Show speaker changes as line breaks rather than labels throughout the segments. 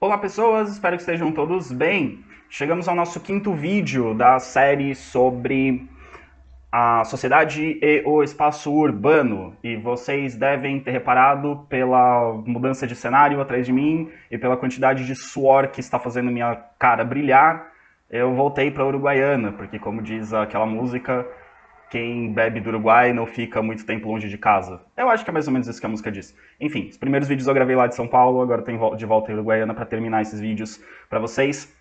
Olá pessoas, espero que estejam todos bem. Chegamos ao nosso quinto vídeo da série sobre a sociedade e o espaço urbano. E vocês devem ter reparado pela mudança de cenário atrás de mim e pela quantidade de suor que está fazendo minha cara brilhar. Eu voltei para a Uruguaiana, porque como diz aquela música, quem bebe do Uruguai não fica muito tempo longe de casa. Eu acho que é mais ou menos isso que a música diz. Enfim, os primeiros vídeos eu gravei lá de São Paulo, agora estou de volta em Uruguaiana para terminar esses vídeos para vocês.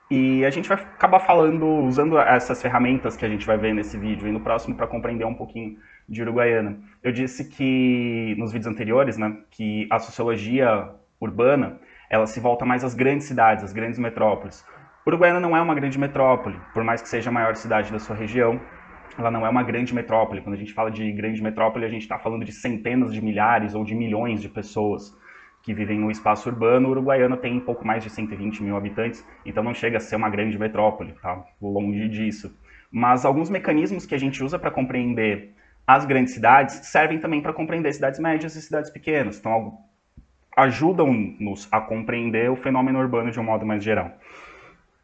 E a gente vai acabar falando, usando essas ferramentas que a gente vai ver nesse vídeo e no próximo para compreender um pouquinho de Uruguaiana. Eu disse que, nos vídeos anteriores, né, que a sociologia urbana, ela se volta mais às grandes cidades, às grandes metrópoles. Uruguaiana não é uma grande metrópole, por mais que seja a maior cidade da sua região, ela não é uma grande metrópole. Quando a gente fala de grande metrópole, a gente está falando de centenas de milhares ou de milhões de pessoas que vivem no espaço urbano. Uruguaiana tem pouco mais de 120 mil habitantes, então não chega a ser uma grande metrópole, tá? Longe disso. Mas alguns mecanismos que a gente usa para compreender as grandes cidades servem também para compreender cidades médias e cidades pequenas. Então ajudam-nos a compreender o fenômeno urbano de um modo mais geral.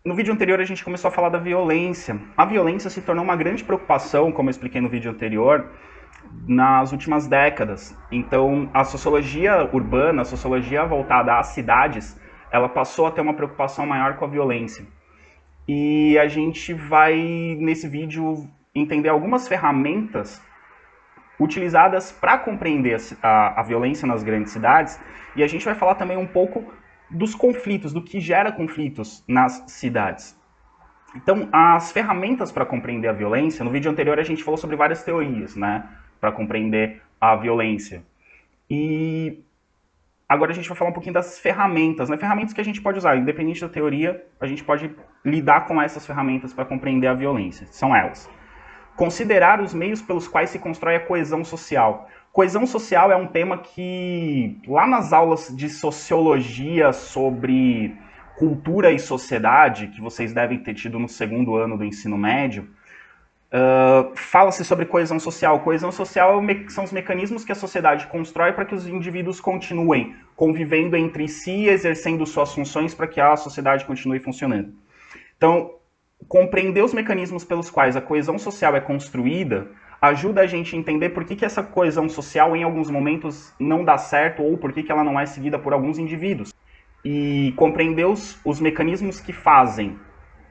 No vídeo anterior a gente começou a falar da violência. A violência se tornou uma grande preocupação, como eu expliquei no vídeo anterior, nas últimas décadas. Então, a sociologia urbana, a sociologia voltada às cidades, ela passou a ter uma preocupação maior com a violência. E a gente vai, nesse vídeo, entender algumas ferramentas utilizadas para compreender a violência nas grandes cidades, e a gente vai falar também um pouco dos conflitos, do que gera conflitos nas cidades. Então, as ferramentas para compreender a violência, no vídeo anterior a gente falou sobre várias teorias, né, para compreender a violência. E agora a gente vai falar um pouquinho das ferramentas, né, ferramentas que a gente pode usar, independente da teoria, a gente pode lidar com essas ferramentas para compreender a violência. São elas: considerar os meios pelos quais se constrói a coesão social. Coesão social é um tema que, lá nas aulas de sociologia sobre cultura e sociedade, que vocês devem ter tido no segundo ano do ensino médio, fala-se sobre coesão social. Coesão social são os mecanismos que a sociedade constrói para que os indivíduos continuem convivendo entre si, exercendo suas funções para que a sociedade continue funcionando. Então, compreender os mecanismos pelos quais a coesão social é construída ajuda a gente a entender por que essa coesão social em alguns momentos não dá certo ou por que ela não é seguida por alguns indivíduos. E compreender os mecanismos que fazem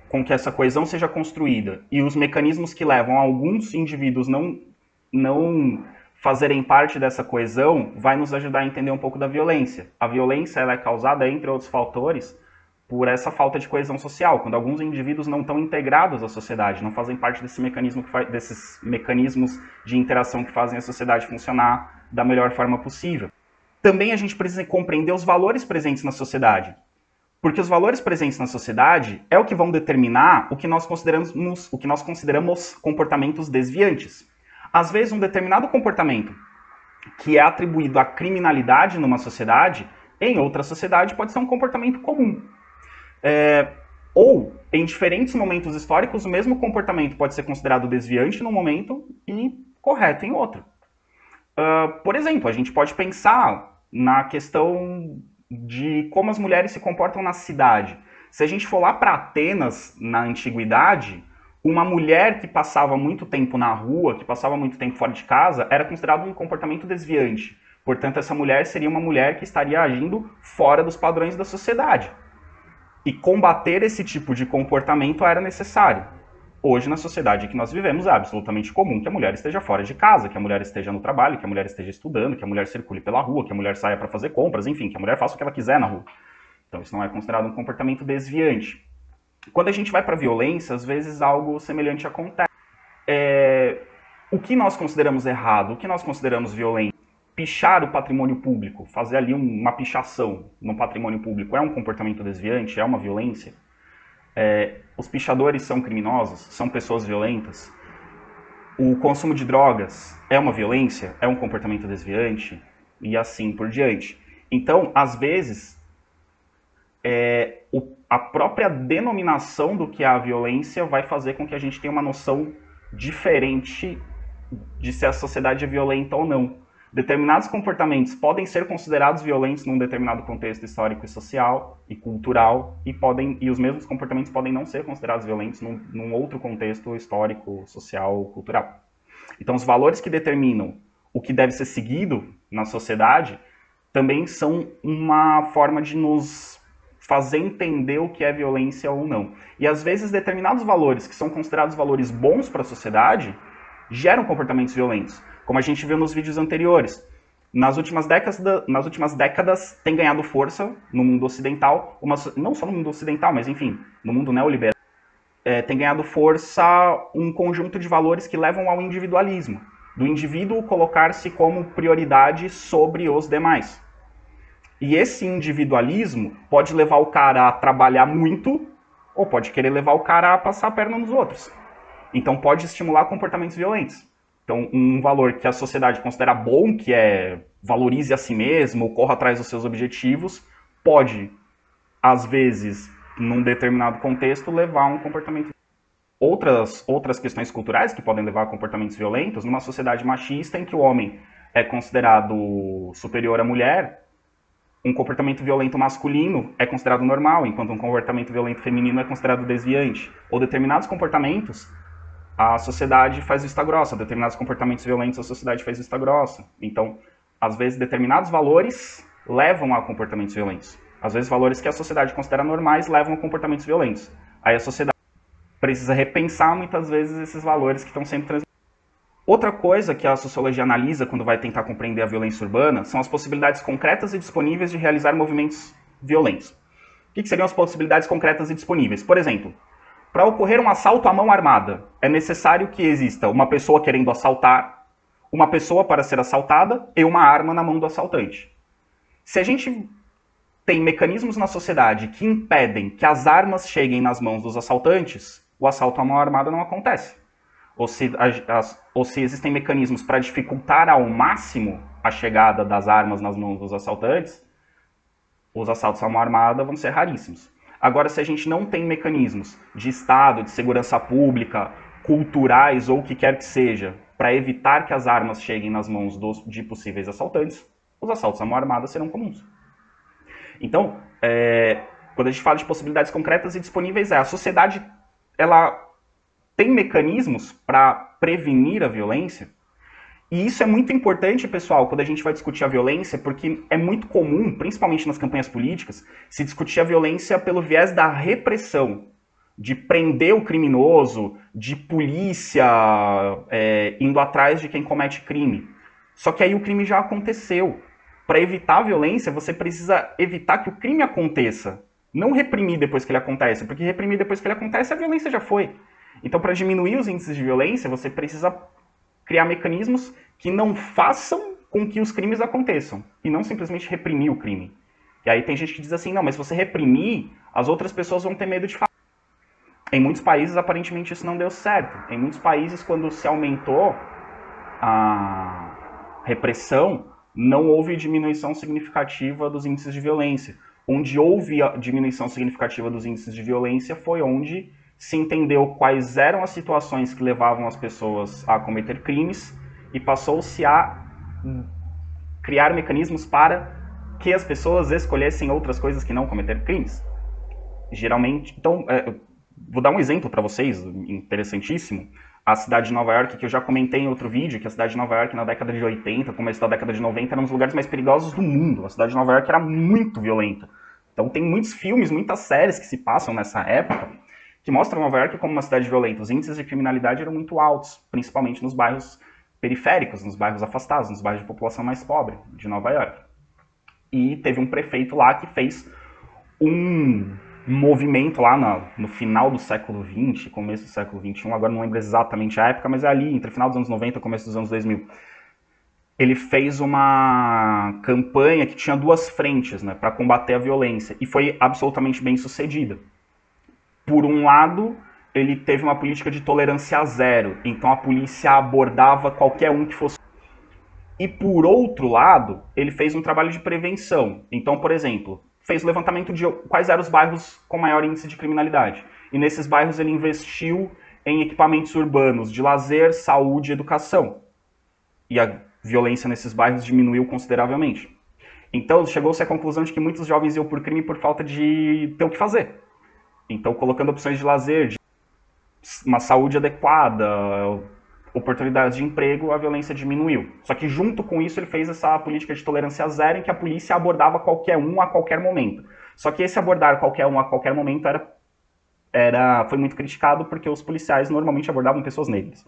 com que essa coesão seja construída e os mecanismos que levam alguns indivíduos não fazerem parte dessa coesão vai nos ajudar a entender um pouco da violência. A violência ela é causada, entre outros fatores, por essa falta de coesão social, quando alguns indivíduos não estão integrados à sociedade, não fazem parte desses mecanismos de interação que fazem a sociedade funcionar da melhor forma possível. Também a gente precisa compreender os valores presentes na sociedade, porque os valores presentes na sociedade é o que vão determinar o que nós consideramos comportamentos desviantes. Às vezes, um determinado comportamento que é atribuído à criminalidade numa sociedade, em outra sociedade pode ser um comportamento comum. Ou, em diferentes momentos históricos, o mesmo comportamento pode ser considerado desviante num momento e correto em outro. Por exemplo, a gente pode pensar na questão de como as mulheres se comportam na cidade. Se a gente for lá para Atenas, na antiguidade, uma mulher que passava muito tempo na rua, que passava muito tempo fora de casa, era considerado um comportamento desviante. Portanto, essa mulher seria uma mulher que estaria agindo fora dos padrões da sociedade. E combater esse tipo de comportamento era necessário. Hoje, na sociedade que nós vivemos, é absolutamente comum que a mulher esteja fora de casa, que a mulher esteja no trabalho, que a mulher esteja estudando, que a mulher circule pela rua, que a mulher saia para fazer compras, enfim, que a mulher faça o que ela quiser na rua. Então isso não é considerado um comportamento desviante. Quando a gente vai para a violência, às vezes algo semelhante acontece. O que nós consideramos errado, o que nós consideramos violento? Pichar o patrimônio público, fazer ali uma pichação no patrimônio público, é um comportamento desviante? É uma violência? Os pichadores são criminosos? São pessoas violentas? O consumo de drogas é uma violência? É um comportamento desviante? E assim por diante. Então, às vezes, a própria denominação do que é a violência vai fazer com que a gente tenha uma noção diferente de se a sociedade é violenta ou não. Determinados comportamentos podem ser considerados violentos num determinado contexto histórico e social e cultural, e os mesmos comportamentos podem não ser considerados violentos num outro contexto histórico, social ou cultural. Então, os valores que determinam o que deve ser seguido na sociedade também são uma forma de nos fazer entender o que é violência ou não. E, às vezes, determinados valores que são considerados valores bons para a sociedade geram comportamentos violentos, como a gente viu nos vídeos anteriores. Nas últimas décadas tem ganhado força no mundo ocidental, não só no mundo ocidental, mas enfim, no mundo neoliberal, tem ganhado força um conjunto de valores que levam ao individualismo, do indivíduo colocar-se como prioridade sobre os demais. E esse individualismo pode levar o cara a trabalhar muito, ou pode querer levar o cara a passar a perna nos outros. Então pode estimular comportamentos violentos. Então, um valor que a sociedade considera bom, que é valorize a si mesmo, corra atrás dos seus objetivos, pode, às vezes, num determinado contexto, levar a um comportamento. Outras questões culturais que podem levar a comportamentos violentos, numa sociedade machista em que o homem é considerado superior à mulher, um comportamento violento masculino é considerado normal, enquanto um comportamento violento feminino é considerado desviante. Ou determinados comportamentos, a sociedade faz vista grossa, determinados comportamentos violentos a sociedade faz vista grossa. Então, às vezes, determinados valores levam a comportamentos violentos. Às vezes, valores que a sociedade considera normais levam a comportamentos violentos. Aí a sociedade precisa repensar, muitas vezes, esses valores que estão sendo transmitidos. Outra coisa que a sociologia analisa quando vai tentar compreender a violência urbana são as possibilidades concretas e disponíveis de realizar movimentos violentos. O que seriam as possibilidades concretas e disponíveis? Por exemplo, para ocorrer um assalto à mão armada, é necessário que exista uma pessoa querendo assaltar, uma pessoa para ser assaltada e uma arma na mão do assaltante. Se a gente tem mecanismos na sociedade que impedem que as armas cheguem nas mãos dos assaltantes, o assalto à mão armada não acontece. Ou se existem mecanismos para dificultar ao máximo a chegada das armas nas mãos dos assaltantes, os assaltos à mão armada vão ser raríssimos. Agora, se a gente não tem mecanismos de Estado, de segurança pública, culturais ou o que quer que seja, para evitar que as armas cheguem nas mãos de possíveis assaltantes, os assaltos à mão armada serão comuns. Então, quando a gente fala de possibilidades concretas e disponíveis, a sociedade ela tem mecanismos para prevenir a violência. E isso é muito importante, pessoal, quando a gente vai discutir a violência, porque é muito comum, principalmente nas campanhas políticas, se discutir a violência pelo viés da repressão, de prender o criminoso, de polícia indo atrás de quem comete crime. Só que aí o crime já aconteceu. Para evitar a violência, você precisa evitar que o crime aconteça, não reprimir depois que ele acontece, porque reprimir depois que ele acontece, a violência já foi. Então, para diminuir os índices de violência, você precisa criar mecanismos que não façam com que os crimes aconteçam, e não simplesmente reprimir o crime. E aí tem gente que diz assim, não, mas se você reprimir, as outras pessoas vão ter medo de falar. Em muitos países, aparentemente, isso não deu certo. Em muitos países, quando se aumentou a repressão, não houve diminuição significativa dos índices de violência. Onde houve a diminuição significativa dos índices de violência foi onde se entendeu quais eram as situações que levavam as pessoas a cometer crimes e passou-se a criar mecanismos para que as pessoas escolhessem outras coisas que não cometer crimes. Geralmente, então, vou dar um exemplo para vocês, interessantíssimo. A cidade de Nova York, que eu já comentei em outro vídeo, que a cidade de Nova York na década de 80, começo da década de 90, era um dos lugares mais perigosos do mundo. A cidade de Nova York era muito violenta. Então tem muitos filmes, muitas séries que se passam nessa época, que mostram Nova York como uma cidade violenta. Os índices de criminalidade eram muito altos, principalmente nos bairros periféricos, nos bairros afastados, nos bairros de população mais pobre de Nova York. E teve um prefeito lá que fez um movimento lá no final do século XX, começo do século XXI, agora não lembro exatamente a época, mas é ali, entre o final dos anos 90 e começo dos anos 2000. Ele fez uma campanha que tinha duas frentes, né, para combater a violência, e foi absolutamente bem sucedida. Por um lado, ele teve uma política de tolerância zero, então a polícia abordava qualquer um que fosse. E por outro lado, ele fez um trabalho de prevenção. Então, por exemplo, fez o levantamento de quais eram os bairros com maior índice de criminalidade. E nesses bairros ele investiu em equipamentos urbanos de lazer, saúde e educação. E violência nesses bairros diminuiu consideravelmente. Então, chegou-se à conclusão de que muitos jovens iam por crime por falta de ter o que fazer. Então, colocando opções de lazer, de uma saúde adequada, oportunidades de emprego, a violência diminuiu. Só que junto com isso ele fez essa política de tolerância zero em que a polícia abordava qualquer um a qualquer momento. Só que esse abordar qualquer um a qualquer momento foi muito criticado porque os policiais normalmente abordavam pessoas negras.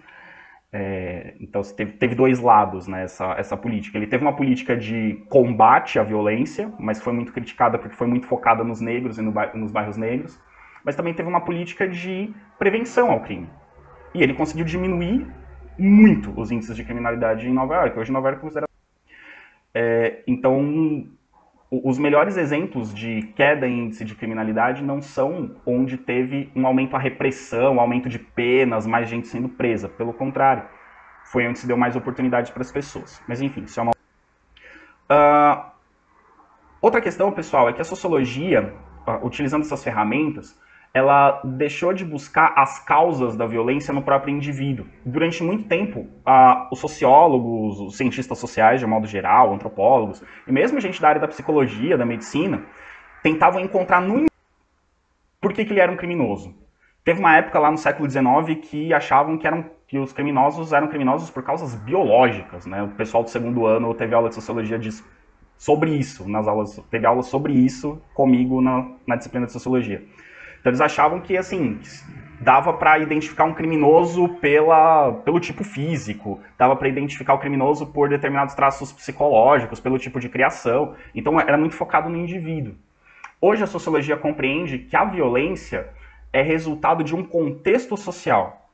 Então teve dois lados, né, essa política. Ele teve uma política de combate à violência, mas foi muito criticada porque foi muito focada nos negros e nos bairros negros. Mas também teve uma política de prevenção ao crime. E ele conseguiu diminuir muito os índices de criminalidade em Nova York. Hoje Nova York é considerada... Então, os melhores exemplos de queda em índice de criminalidade não são onde teve um aumento à repressão, aumento de penas, mais gente sendo presa. Pelo contrário, foi onde se deu mais oportunidades para as pessoas. Mas enfim, isso é uma... Outra questão, pessoal, é que a sociologia, utilizando essas ferramentas, ela deixou de buscar as causas da violência no próprio indivíduo. Durante muito tempo, os sociólogos, os cientistas sociais, de modo geral, antropólogos, e mesmo gente da área da psicologia, da medicina, tentavam encontrar no por que ele era um criminoso. Teve uma época lá no século XIX que achavam que os criminosos eram criminosos por causas biológicas, né? O pessoal do segundo ano teve aula de sociologia sobre isso, teve aula sobre isso comigo na disciplina de sociologia. Então eles achavam que, assim, dava para identificar um criminoso pelo tipo físico, dava para identificar o criminoso por determinados traços psicológicos, pelo tipo de criação. Então era muito focado no indivíduo. Hoje a sociologia compreende que a violência é resultado de um contexto social.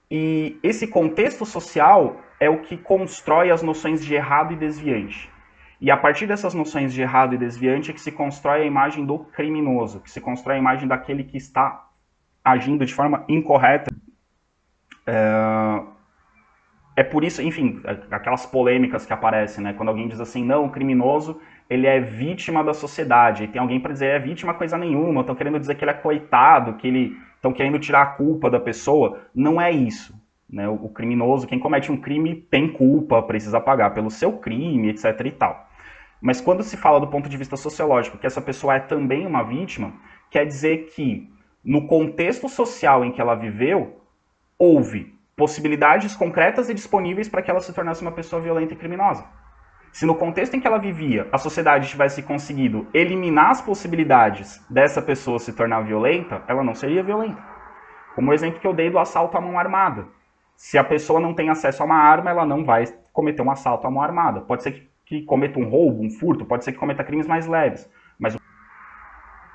E esse contexto social é o que constrói as noções de errado e desviante. E a partir dessas noções de errado e desviante é que se constrói a imagem do criminoso, que se constrói a imagem daquele que está agindo de forma incorreta. É por isso, enfim, aquelas polêmicas que aparecem, né? Quando alguém diz assim, não, o criminoso, ele é vítima da sociedade. E tem alguém para dizer, é vítima coisa nenhuma, estão querendo dizer que ele é coitado, que estão querendo tirar a culpa da pessoa. Não é isso. Né? O criminoso, quem comete um crime, tem culpa, precisa pagar pelo seu crime, etc. e tal. Mas quando se fala do ponto de vista sociológico que essa pessoa é também uma vítima, quer dizer que no contexto social em que ela viveu, houve possibilidades concretas e disponíveis para que ela se tornasse uma pessoa violenta e criminosa. Se no contexto em que ela vivia, a sociedade tivesse conseguido eliminar as possibilidades dessa pessoa se tornar violenta, ela não seria violenta. Como o exemplo que eu dei do assalto à mão armada. Se a pessoa não tem acesso a uma arma, ela não vai cometer um assalto à mão armada. Pode ser que cometa um roubo, um furto, pode ser que cometa crimes mais leves. Mas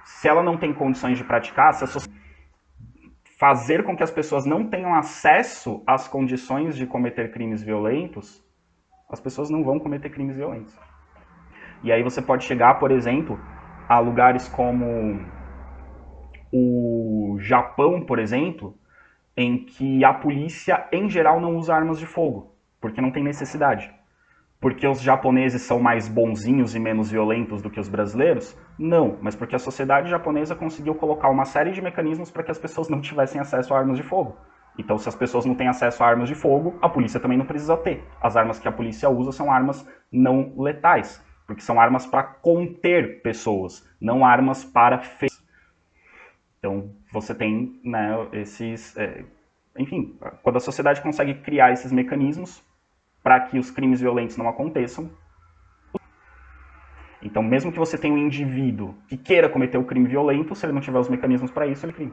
se ela não tem condições de praticar, se a sociedade fazer com que as pessoas não tenham acesso às condições de cometer crimes violentos, as pessoas não vão cometer crimes violentos. E aí você pode chegar, por exemplo, a lugares como o Japão, por exemplo, em que a polícia, em geral, não usa armas de fogo, porque não tem necessidade. Porque os japoneses são mais bonzinhos e menos violentos do que os brasileiros? Não, mas porque a sociedade japonesa conseguiu colocar uma série de mecanismos para que as pessoas não tivessem acesso a armas de fogo. Então, se as pessoas não têm acesso a armas de fogo, a polícia também não precisa ter. As armas que a polícia usa são armas não letais, porque são armas para conter pessoas, não armas para ferir. Então, você tem, né, esses... enfim, quando a sociedade consegue criar esses mecanismos para que os crimes violentos não aconteçam. Então, mesmo que você tenha um indivíduo que queira cometer o crime violento, se ele não tiver os mecanismos para isso, ele crime.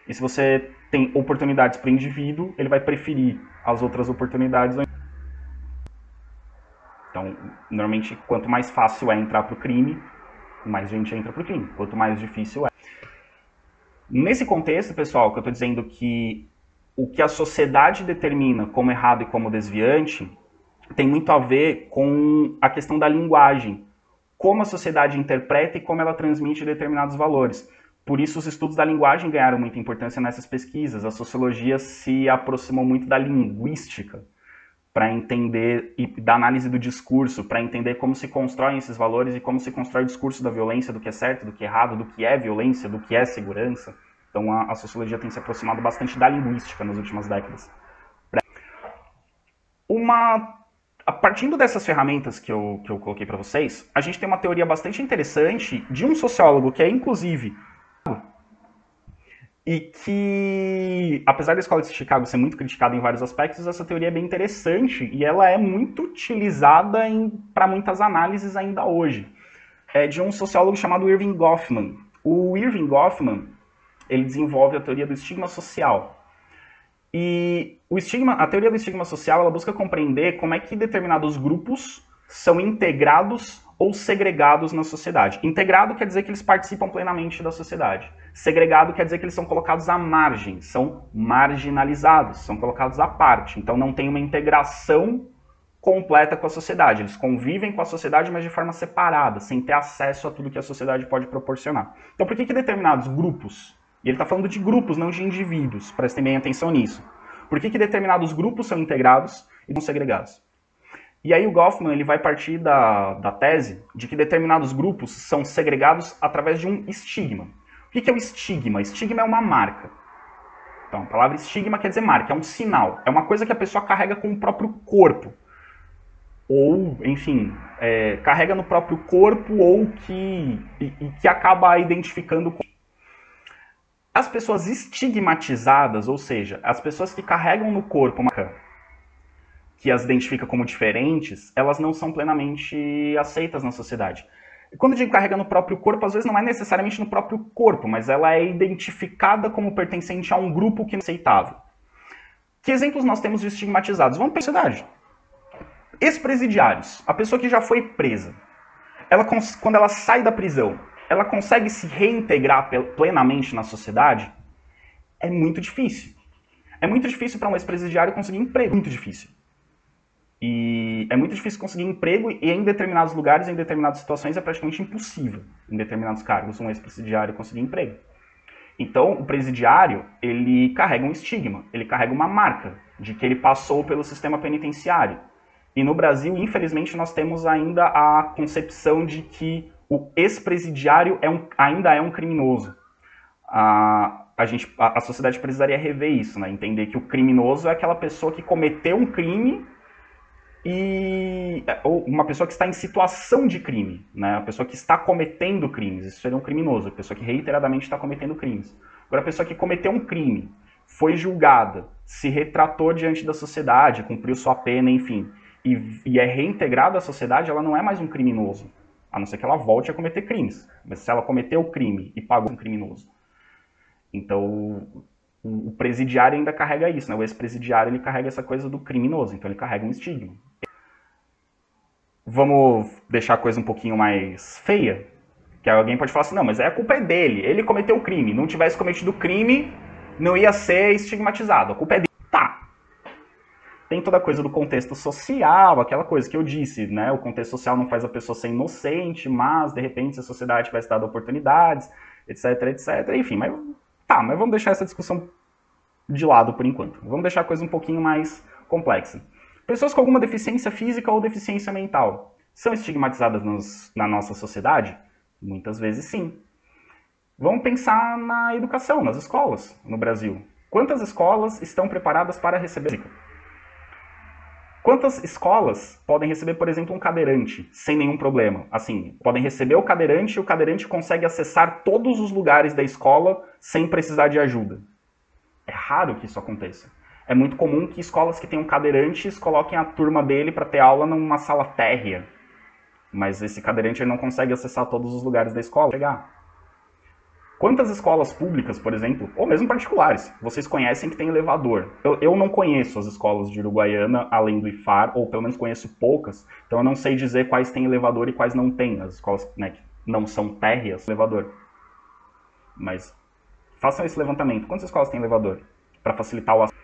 E se você tem oportunidades para o indivíduo, ele vai preferir as outras oportunidades. Então, normalmente, quanto mais fácil é entrar para o crime, mais gente entra para o crime. Quanto mais difícil é. Nesse contexto, pessoal, que eu estou dizendo que o que a sociedade determina como errado e como desviante tem muito a ver com a questão da linguagem. Como a sociedade interpreta e como ela transmite determinados valores. Por isso, os estudos da linguagem ganharam muita importância nessas pesquisas. A sociologia se aproximou muito da linguística para entender, e da análise do discurso, para entender como se constroem esses valores e como se constrói o discurso da violência, do que é certo, do que é errado, do que é violência, do que é segurança. Então, a sociologia tem se aproximado bastante da linguística nas últimas décadas. Uma Partindo dessas ferramentas que eu coloquei para vocês, a gente tem uma teoria bastante interessante de um sociólogo que é, inclusive, e que, apesar da escola de Chicago ser muito criticada em vários aspectos, essa teoria é bem interessante e ela é muito utilizada para muitas análises ainda hoje. É de um sociólogo chamado Irving Goffman. O Irving Goffman, ele desenvolve a teoria do estigma social. E a teoria do estigma social, ela busca compreender como é que determinados grupos são integrados ou segregados na sociedade. Integrado quer dizer que eles participam plenamente da sociedade. Segregado quer dizer que eles são colocados à margem, são marginalizados, são colocados à parte. Então não tem uma integração completa com a sociedade. Eles convivem com a sociedade, mas de forma separada, sem ter acesso a tudo que a sociedade pode proporcionar. Então por que determinados grupos, e ele está falando de grupos, não de indivíduos, prestem bem atenção nisso. Por que determinados grupos são integrados e não segregados? E aí o Goffman ele vai partir da tese de que determinados grupos são segregados através de um estigma. O que é o estigma? Estigma é uma marca. Então, a palavra estigma quer dizer marca, é um sinal. É uma coisa que a pessoa carrega com o próprio corpo. Ou, enfim, carrega no próprio corpo ou que acaba identificando com... As pessoas estigmatizadas, ou seja, as pessoas que carregam no corpo uma marca que as identifica como diferentes, elas não são plenamente aceitas na sociedade. E quando eu digo carrega no próprio corpo, às vezes não é necessariamente no próprio corpo, mas ela é identificada como pertencente a um grupo que não é aceitável. Que exemplos nós temos de estigmatizados? Vamos para a sociedade. Ex-presidiários, a pessoa que já foi presa, quando ela sai da prisão, ela consegue se reintegrar plenamente na sociedade? É muito difícil. É muito difícil para um ex-presidiário conseguir emprego, muito difícil. E é muito difícil conseguir emprego e em determinados lugares, em determinadas situações, é praticamente impossível, em determinados cargos, um ex-presidiário conseguir emprego. Então, o presidiário, ele carrega um estigma, ele carrega uma marca de que ele passou pelo sistema penitenciário. E no Brasil, infelizmente, nós temos ainda a concepção de que o ex-presidiário ainda é um criminoso. A sociedade precisaria rever isso, né? Entender que o criminoso é aquela pessoa que cometeu um crime ou uma pessoa que está em situação de crime, né? A pessoa que está cometendo crimes, isso seria um criminoso, a pessoa que reiteradamente está cometendo crimes. Agora, a pessoa que cometeu um crime, foi julgada, se retratou diante da sociedade, cumpriu sua pena, enfim, e é reintegrada à sociedade, ela não é mais um criminoso, a não ser que ela volte a cometer crimes. Mas se ela cometeu o crime e pagou um criminoso. Então, o presidiário ainda carrega isso, né? O ex-presidiário ele carrega essa coisa do criminoso, então ele carrega um estigma. Vamos deixar a coisa um pouquinho mais feia? Que alguém pode falar assim, não, mas a culpa é dele, ele cometeu o crime, não tivesse cometido o crime, não ia ser estigmatizado, a culpa é dele. Tá. Tem toda a coisa do contexto social, aquela coisa que eu disse, né? O contexto social não faz a pessoa ser inocente, mas, de repente, se a sociedade tivesse dado oportunidades, etc, etc, enfim, mas vamos deixar essa discussão de lado por enquanto. Vamos deixar a coisa um pouquinho mais complexa. Pessoas com alguma deficiência física ou deficiência mental são estigmatizadas na nossa sociedade? Muitas vezes sim. Vamos pensar na educação, nas escolas no Brasil. Quantas escolas estão preparadas para receber? Quantas escolas podem receber, por exemplo, um cadeirante sem nenhum problema? Assim, podem receber o cadeirante e o cadeirante consegue acessar todos os lugares da escola sem precisar de ajuda. É raro que isso aconteça. É muito comum que escolas que tenham cadeirantes coloquem a turma dele para ter aula numa sala térrea. Mas esse cadeirante ele não consegue acessar todos os lugares da escola. Quantas escolas públicas, por exemplo, ou mesmo particulares, vocês conhecem que tem elevador? Eu não conheço as escolas de Uruguaiana, além do IFAR, ou pelo menos conheço poucas, então eu não sei dizer quais têm elevador e quais não têm. As escolas, né, que não são térreas, elevador. Mas façam esse levantamento. Quantas escolas têm elevador? Para facilitar o acesso.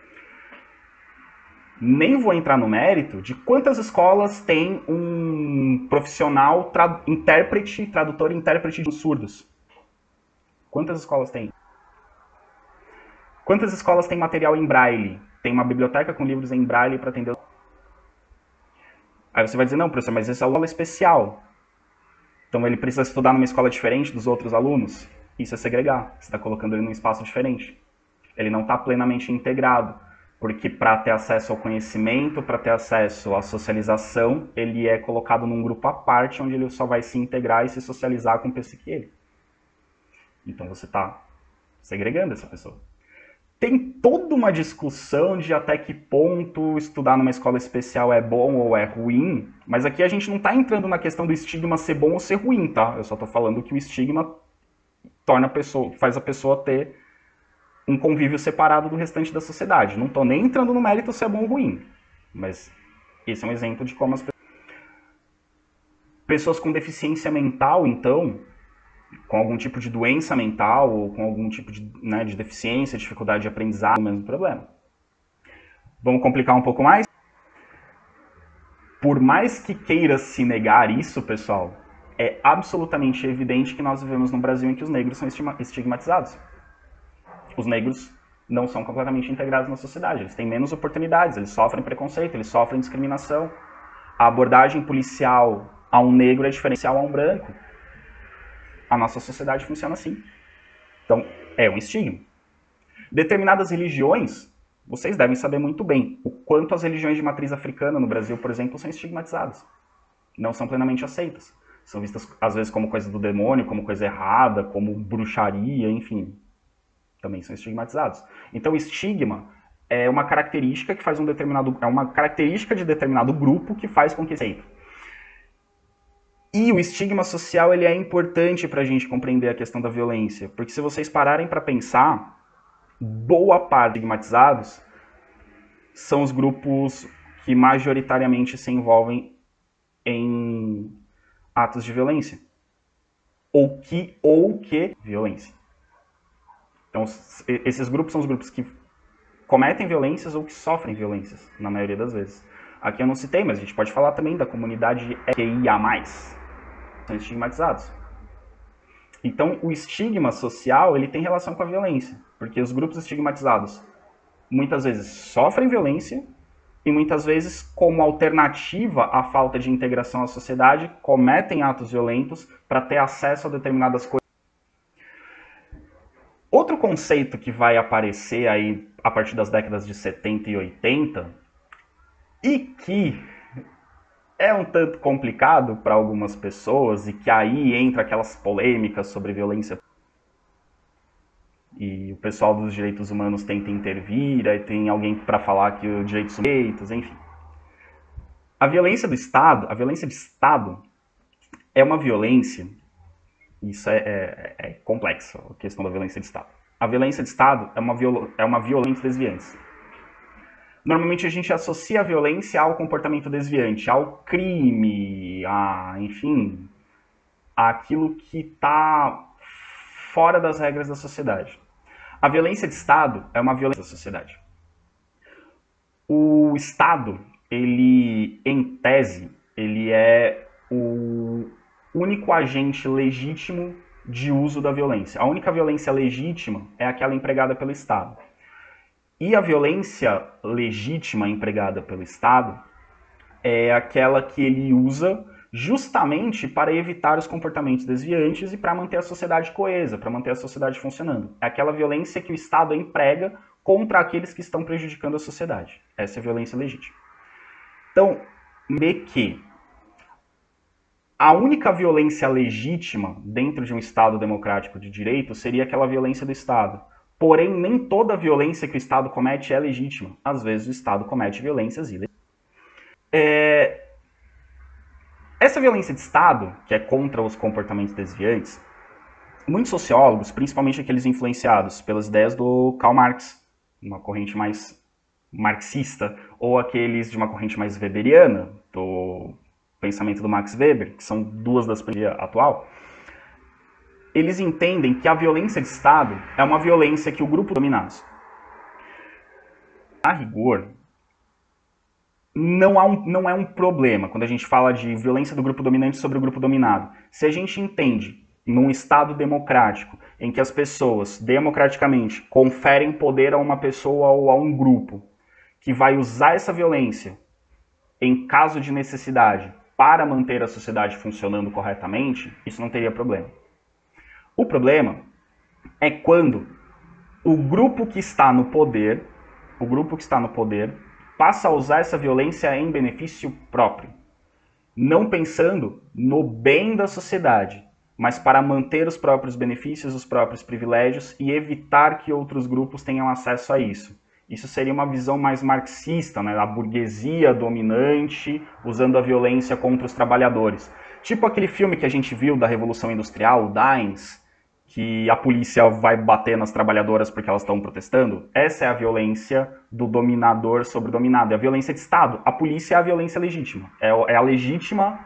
Nem vou entrar no mérito de quantas escolas têm um profissional tradutor e intérprete de surdos. Quantas escolas tem? Quantas escolas têm material em braille? Tem uma biblioteca com livros em braille para atender... Aí você vai dizer, não, professor, mas esse aluno é especial. Então ele precisa estudar numa escola diferente dos outros alunos? Isso é segregar. Você está colocando ele num espaço diferente. Ele não está plenamente integrado. porque para ter acesso ao conhecimento, para ter acesso à socialização, ele é colocado num grupo à parte, onde ele só vai se integrar e se socializar com o pessoas que ele. Então você está segregando essa pessoa. Tem toda uma discussão de até que ponto estudar numa escola especial é bom ou é ruim, mas aqui a gente não está entrando na questão do estigma ser bom ou ser ruim, tá? Eu só estou falando que o estigma torna a pessoa, faz a pessoa ter um convívio separado do restante da sociedade. Não estou nem entrando no mérito se é bom ou ruim, mas esse é um exemplo de como as pessoas com deficiência mental, então, com algum tipo de doença mental ou com algum tipo de, né, de deficiência, dificuldade de aprendizado, o mesmo problema. Vamos complicar um pouco mais? Por mais que queira se negar isso, pessoal, é absolutamente evidente que nós vivemos num Brasil em que os negros são estigmatizados. Os negros não são completamente integrados na sociedade, eles têm menos oportunidades, eles sofrem preconceito, eles sofrem discriminação. A abordagem policial a um negro é diferencial a um branco. A nossa sociedade funciona assim. Então, é um estigma. Determinadas religiões, vocês devem saber muito bem o quanto as religiões de matriz africana no Brasil, por exemplo, são estigmatizadas. Não são plenamente aceitas. São vistas, às vezes, como coisa do demônio, como coisa errada, como bruxaria, enfim. Também são estigmatizados. Então, o estigma é uma característica que faz é uma característica de determinado grupo que faz com que aceite. E o estigma social ele é importante para a gente compreender a questão da violência, porque se vocês pararem para pensar, boa parte dos estigmatizados são os grupos que majoritariamente se envolvem em atos de violência. Ou que violência. Então, esses grupos são os grupos que cometem violências ou que sofrem violências, na maioria das vezes. Aqui eu não citei, mas a gente pode falar também da comunidade LGBTQIA+. São estigmatizados. Então, o estigma social ele tem relação com a violência, porque os grupos estigmatizados muitas vezes sofrem violência e muitas vezes, como alternativa à falta de integração à sociedade, cometem atos violentos para ter acesso a determinadas coisas. Outro conceito que vai aparecer aí a partir das décadas de 70 e 80 e que é um tanto complicado para algumas pessoas e que aí entra aquelas polêmicas sobre violência e o pessoal dos direitos humanos tenta intervir, aí tem alguém para falar que os direitos humanos, enfim. A violência de Estado é uma violência, isso é complexo, a questão da violência de Estado. A violência de Estado é uma violência desviante. Normalmente a gente associa a violência ao comportamento desviante, ao crime, enfim, àquilo que está fora das regras da sociedade. A violência de Estado é uma violência da sociedade. O Estado, ele, em tese, ele é o único agente legítimo de uso da violência. A única violência legítima é aquela empregada pelo Estado. E a violência legítima empregada pelo Estado é aquela que ele usa justamente para evitar os comportamentos desviantes e para manter a sociedade coesa, para manter a sociedade funcionando. É aquela violência que o Estado emprega contra aqueles que estão prejudicando a sociedade. Essa é a violência legítima. Então, de que a única violência legítima dentro de um Estado democrático de direito seria aquela violência do Estado. Porém, nem toda violência que o Estado comete é legítima. Às vezes o Estado comete violências ilegítimas. Essa violência de Estado, que é contra os comportamentos desviantes, muitos sociólogos, principalmente aqueles influenciados pelas ideias do Karl Marx, uma corrente mais marxista, ou aqueles de uma corrente mais weberiana, do pensamento do Max Weber, que são duas das principais atual, eles entendem que a violência de Estado é uma violência que o grupo dominados. A rigor, não é um problema quando a gente fala de violência do grupo dominante sobre o grupo dominado. Se a gente entende, num Estado democrático, em que as pessoas, democraticamente, conferem poder a uma pessoa ou a um grupo, que vai usar essa violência em caso de necessidade para manter a sociedade funcionando corretamente, isso não teria problema. O problema é quando o grupo que está no poder o grupo que está no poder, passa a usar essa violência em benefício próprio, não pensando no bem da sociedade, mas para manter os próprios benefícios, os próprios privilégios e evitar que outros grupos tenham acesso a isso. Isso seria uma visão mais marxista, né, da burguesia dominante usando a violência contra os trabalhadores. Tipo aquele filme que a gente viu da Revolução Industrial, o Dines, que a polícia vai bater nas trabalhadoras porque elas estão protestando. Essa é a violência do dominador sobre o dominado, é a violência de Estado. A polícia é a violência legítima, é a legítima...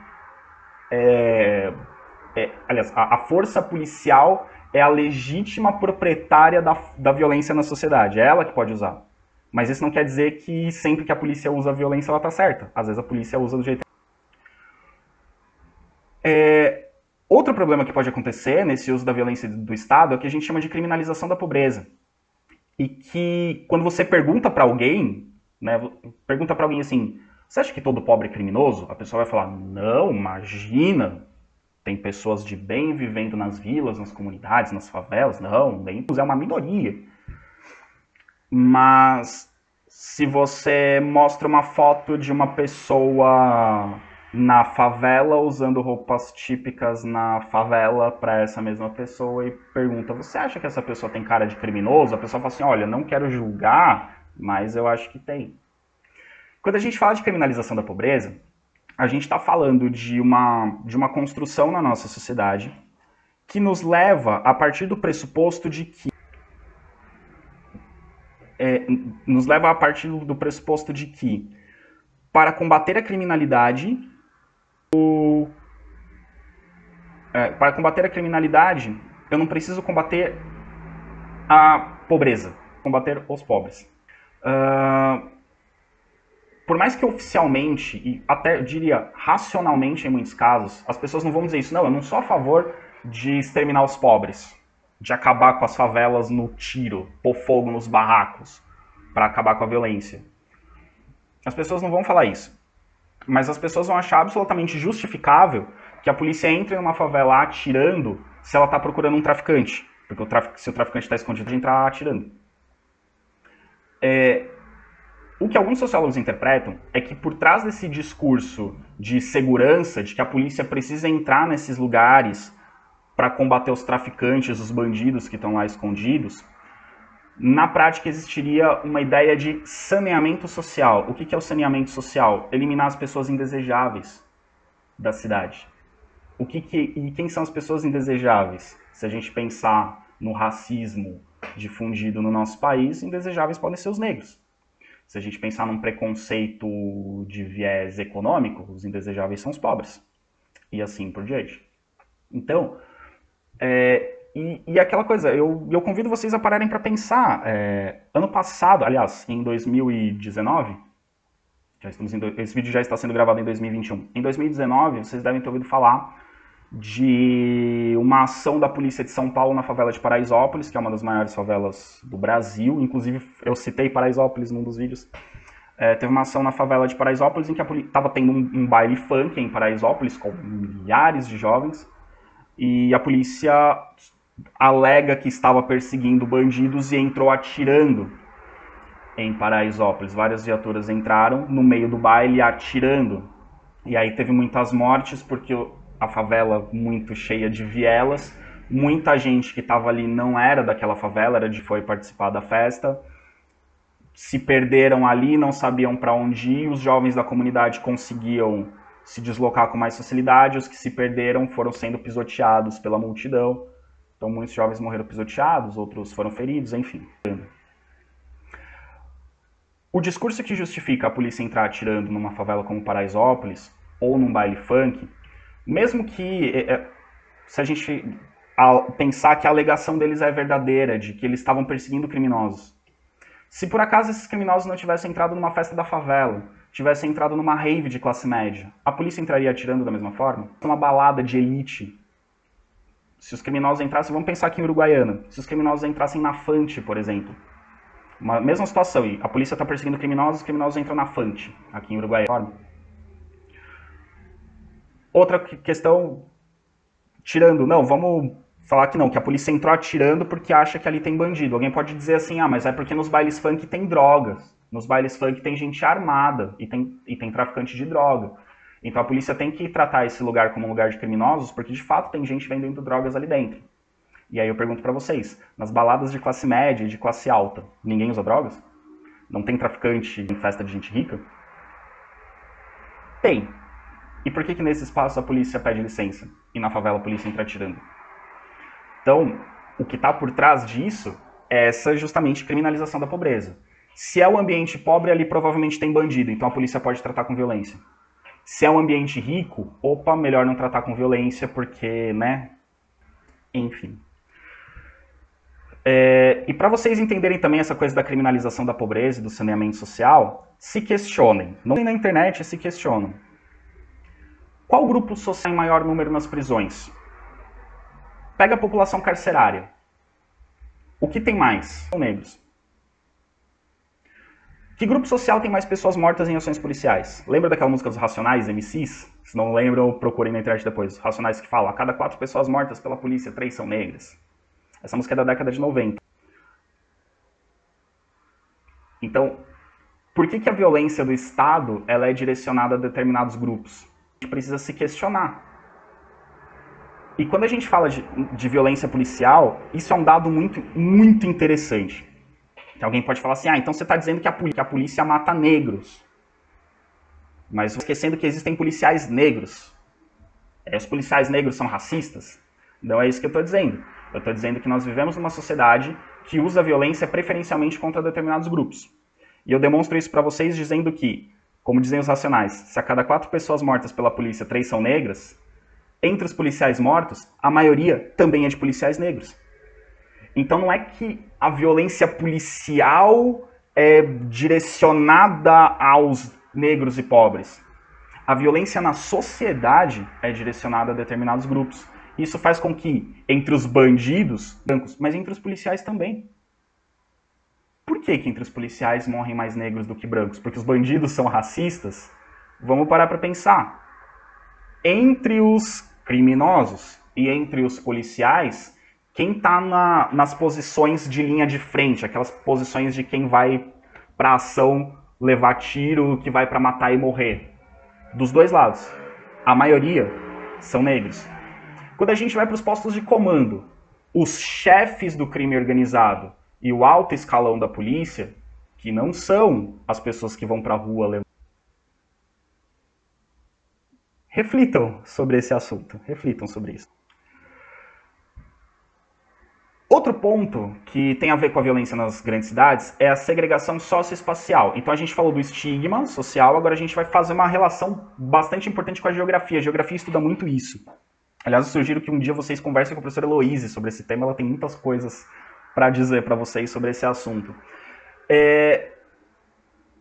aliás, a força policial é a legítima proprietária da violência na sociedade, é ela que pode usar. Mas isso não quer dizer que sempre que a polícia usa a violência ela está certa. Às vezes a polícia usa do jeito... Outro problema que pode acontecer nesse uso da violência do Estado é o que a gente chama de criminalização da pobreza. E que quando você pergunta para alguém, né, pergunta para alguém assim, você acha que todo pobre é criminoso? A pessoa vai falar, não, imagina, tem pessoas de bem vivendo nas vilas, nas comunidades, nas favelas, não, nem é uma minoria. Mas se você mostra uma foto de uma pessoa na favela usando roupas típicas na favela para essa mesma pessoa e pergunta, você acha que essa pessoa tem cara de criminoso? A pessoa fala assim, olha, não quero julgar, mas eu acho que tem. Quando a gente fala de criminalização da pobreza, a gente está falando de uma construção na nossa sociedade que nos leva a partir do pressuposto de que para combater a criminalidade eu não preciso combater a pobreza, combater os pobres. Por mais que oficialmente, e até eu diria racionalmente em muitos casos, as pessoas não vão dizer isso, não, eu não sou a favor de exterminar os pobres, de acabar com as favelas no tiro, pôr fogo nos barracos, para acabar com a violência. As pessoas não vão falar isso. Mas as pessoas vão achar absolutamente justificável que a polícia entre numa favela atirando se ela está procurando um traficante. Porque se o traficante está escondido, de entrar atirando. O que alguns sociólogos interpretam é que por trás desse discurso de segurança, de que a polícia precisa entrar nesses lugares para combater os traficantes, os bandidos que estão lá escondidos, na prática existiria uma ideia de saneamento social. O que é o saneamento social? Eliminar as pessoas indesejáveis da cidade. E quem são as pessoas indesejáveis? Se a gente pensar no racismo difundido no nosso país, indesejáveis podem ser os negros. Se a gente pensar num preconceito de viés econômico, os indesejáveis são os pobres. E assim por diante. Então, e aquela coisa, eu convido vocês a pararem para pensar. Ano passado, aliás, em 2019, esse vídeo já está sendo gravado em 2021. Em 2019, vocês devem ter ouvido falar de uma ação da polícia de São Paulo na favela de Paraisópolis, que é uma das maiores favelas do Brasil. Inclusive, eu citei Paraisópolis num dos vídeos. Teve uma ação na favela de Paraisópolis em que estava tendo um baile funk em Paraisópolis com milhares de jovens. E a polícia alega que estava perseguindo bandidos e entrou atirando em Paraisópolis. Várias viaturas entraram no meio do baile atirando. E aí teve muitas mortes porque a favela muito cheia de vielas. Muita gente que estava ali não era daquela favela, foi participar da festa. Se perderam ali, não sabiam para onde ir. Os jovens da comunidade conseguiam se deslocar com mais facilidade. Os que se perderam foram sendo pisoteados pela multidão. Então muitos jovens morreram pisoteados, outros foram feridos, enfim. O discurso que justifica a polícia entrar atirando numa favela como Paraisópolis ou num baile funk, mesmo que se a gente pensar que a alegação deles é verdadeira, de que eles estavam perseguindo criminosos, se por acaso esses criminosos não tivessem entrado numa festa da favela, tivessem entrado numa rave de classe média, a polícia entraria atirando da mesma forma? Uma balada de elite. Se os criminosos entrassem, vamos pensar aqui em Uruguaiana, se os criminosos entrassem na Fante, por exemplo, uma mesma situação, a polícia está perseguindo criminosos, os criminosos entram na Fante, aqui em Uruguaiana. Outra questão, tirando, não, vamos falar que não, que a polícia entrou atirando porque acha que ali tem bandido. Alguém pode dizer assim, ah, mas é porque nos bailes funk tem drogas. Nos bailes funk tem gente armada e tem traficante de droga. Então a polícia tem que tratar esse lugar como um lugar de criminosos, porque de fato tem gente vendendo drogas ali dentro. E aí eu pergunto pra vocês, nas baladas de classe média e de classe alta, ninguém usa drogas? Não tem traficante em festa de gente rica? Tem. E por que nesse espaço a polícia pede licença e na favela a polícia entra atirando? Então, o que está por trás disso é essa justamente criminalização da pobreza. Se é um ambiente pobre, ali provavelmente tem bandido, então a polícia pode tratar com violência. Se é um ambiente rico, opa, melhor não tratar com violência, porque, né? Enfim. E para vocês entenderem também essa coisa da criminalização da pobreza e do saneamento social, se questionem. Não tem na internet, se questionam. Qual grupo social em maior número nas prisões? Pega a população carcerária. O que tem mais? São negros. Que grupo social tem mais pessoas mortas em ações policiais? Lembra daquela música dos Racionais, MCs? Se não lembram, procurem na internet depois. Os Racionais que falam, a cada 4 pessoas mortas pela polícia, 3 são negras. Essa música é da década de 90. Então, por que a violência do Estado ela é direcionada a determinados grupos? A gente precisa se questionar. E quando a gente fala de violência policial, isso é um dado muito interessante. Que alguém pode falar assim, ah, então você está dizendo que a polícia mata negros. Mas esquecendo que existem policiais negros. Os policiais negros são racistas? Não é isso que eu estou dizendo. Eu estou dizendo que nós vivemos numa sociedade que usa a violência preferencialmente contra determinados grupos. E eu demonstro isso para vocês dizendo que, como dizem os Racionais, se a cada 4 pessoas mortas pela polícia, 3 são negras, entre os policiais mortos, a maioria também é de policiais negros. Então não é que a violência policial é direcionada aos negros e pobres. A violência na sociedade é direcionada a determinados grupos. Isso faz com que, entre os bandidos, brancos, mas entre os policiais também. Por que entre os policiais morrem mais negros do que brancos? Porque os bandidos são racistas? Vamos parar para pensar. Entre os criminosos e entre os policiais, quem está nas posições de linha de frente, aquelas posições de quem vai para ação levar tiro, que vai para matar e morrer? Dos dois lados. A maioria são negros. Quando a gente vai para os postos de comando, os chefes do crime organizado e o alto escalão da polícia, que não são as pessoas que vão para a rua levar. Reflitam sobre esse assunto, reflitam sobre isso. Outro ponto que tem a ver com a violência nas grandes cidades é a segregação socioespacial. Então a gente falou do estigma social, agora a gente vai fazer uma relação bastante importante com a geografia. A geografia estuda muito isso. Aliás, eu sugiro que um dia vocês conversem com a professora Heloise sobre esse tema, ela tem muitas coisas para dizer para vocês sobre esse assunto.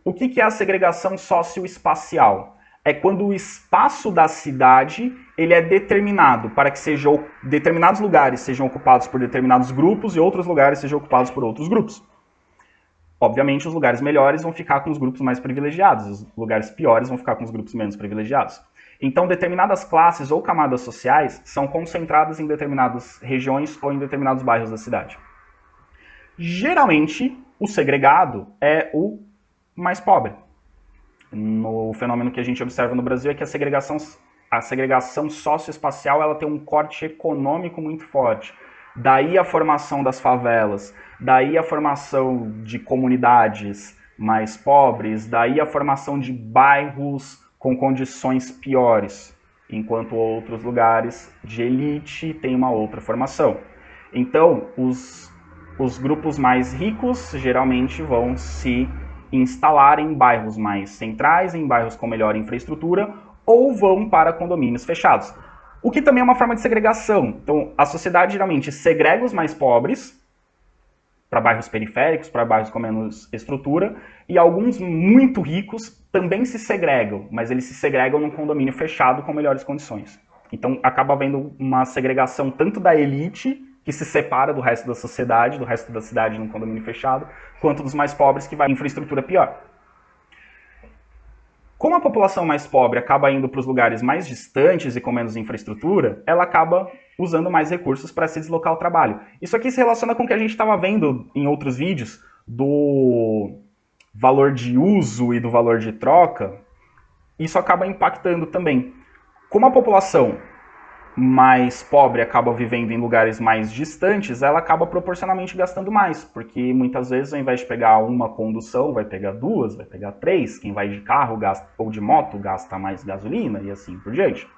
O que é a segregação socioespacial? É quando o espaço da cidade ele é determinado para que determinados lugares sejam ocupados por determinados grupos e outros lugares sejam ocupados por outros grupos. Obviamente, os lugares melhores vão ficar com os grupos mais privilegiados, os lugares piores vão ficar com os grupos menos privilegiados. Então, determinadas classes ou camadas sociais são concentradas em determinadas regiões ou em determinados bairros da cidade. Geralmente, o segregado é o mais pobre. O fenômeno que a gente observa no Brasil é que a segregação socioespacial ela tem um corte econômico muito forte. Daí a formação das favelas, daí a formação de comunidades mais pobres, daí a formação de bairros com condições piores, enquanto outros lugares de elite têm uma outra formação. Então, os grupos mais ricos geralmente vão se instalar em bairros mais centrais, em bairros com melhor infraestrutura, ou vão para condomínios fechados. O que também é uma forma de segregação. Então, a sociedade geralmente segrega os mais pobres para bairros periféricos, para bairros com menos estrutura, e alguns muito ricos também se segregam, mas eles se segregam num condomínio fechado com melhores condições. Então, acaba havendo uma segregação tanto da elite, que se separa do resto da sociedade, do resto da cidade num condomínio fechado, quanto dos mais pobres que vai em infraestrutura pior. Como a população mais pobre acaba indo para os lugares mais distantes e com menos infraestrutura, ela acaba usando mais recursos para se deslocar ao trabalho. Isso aqui se relaciona com o que a gente estava vendo em outros vídeos do valor de uso e do valor de troca. Isso acaba impactando também. Como a população mais pobre acaba vivendo em lugares mais distantes, ela acaba proporcionalmente gastando mais, porque muitas vezes, ao invés de pegar uma condução, vai pegar duas, vai pegar três. Quem vai de carro gasta, ou de moto gasta mais gasolina e assim por diante.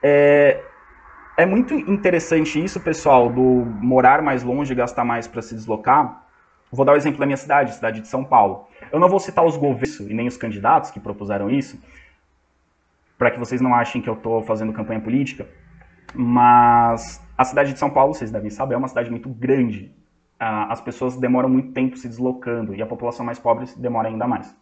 É muito interessante isso, pessoal, do morar mais longe e gastar mais para se deslocar. Vou dar o exemplo da minha cidade, cidade de São Paulo. Eu não vou citar os governos e nem os candidatos que propuseram isso, para que vocês não achem que eu estou fazendo campanha política, mas a cidade de São Paulo, vocês devem saber, é uma cidade muito grande. As pessoas demoram muito tempo se deslocando e a população mais pobre demora ainda mais.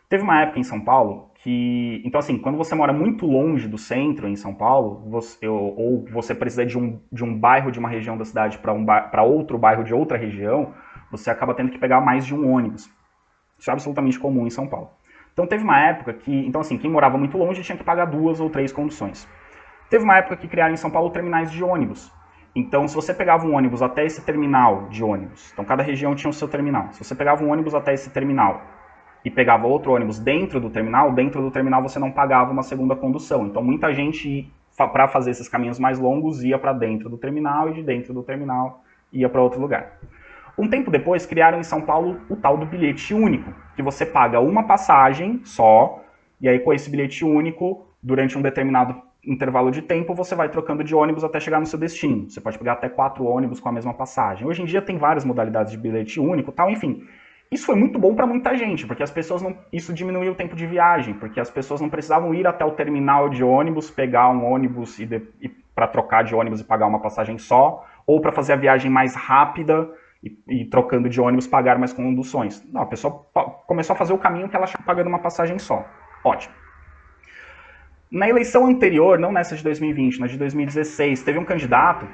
Teve uma época em São Paulo que... Então, assim, quando você mora muito longe do centro em São Paulo, ou você precisa de um bairro de uma região da cidade para outro bairro de outra região, você acaba tendo que pegar mais de um ônibus. Isso é absolutamente comum em São Paulo. Então teve uma época que, então assim, quem morava muito longe tinha que pagar 2 ou 3 conduções. Teve uma época que criaram em São Paulo terminais de ônibus. Então se você pegava um ônibus até esse terminal de ônibus, então cada região tinha o seu terminal. Se você pegava um ônibus até esse terminal e pegava outro ônibus dentro do terminal você não pagava uma segunda condução. Então muita gente, para fazer esses caminhos mais longos, ia para dentro do terminal e de dentro do terminal ia para outro lugar. Um tempo depois, criaram em São Paulo o tal do bilhete único, que você paga uma passagem só, e aí com esse bilhete único, durante um determinado intervalo de tempo, você vai trocando de ônibus até chegar no seu destino. Você pode pegar até 4 ônibus com a mesma passagem. Hoje em dia tem várias modalidades de bilhete único, tal, enfim. Isso foi muito bom para muita gente, porque as pessoas não... Isso diminuiu o tempo de viagem, porque as pessoas não precisavam ir até o terminal de ônibus, pegar um ônibus e para trocar de ônibus e pagar uma passagem só, ou para fazer a viagem mais rápida e trocando de ônibus pagar mais conduções. Não, a pessoa começou a fazer o caminho que ela achava pagando uma passagem só. Ótimo. Na eleição anterior, não nessa de 2020, na de 2016, teve um candidato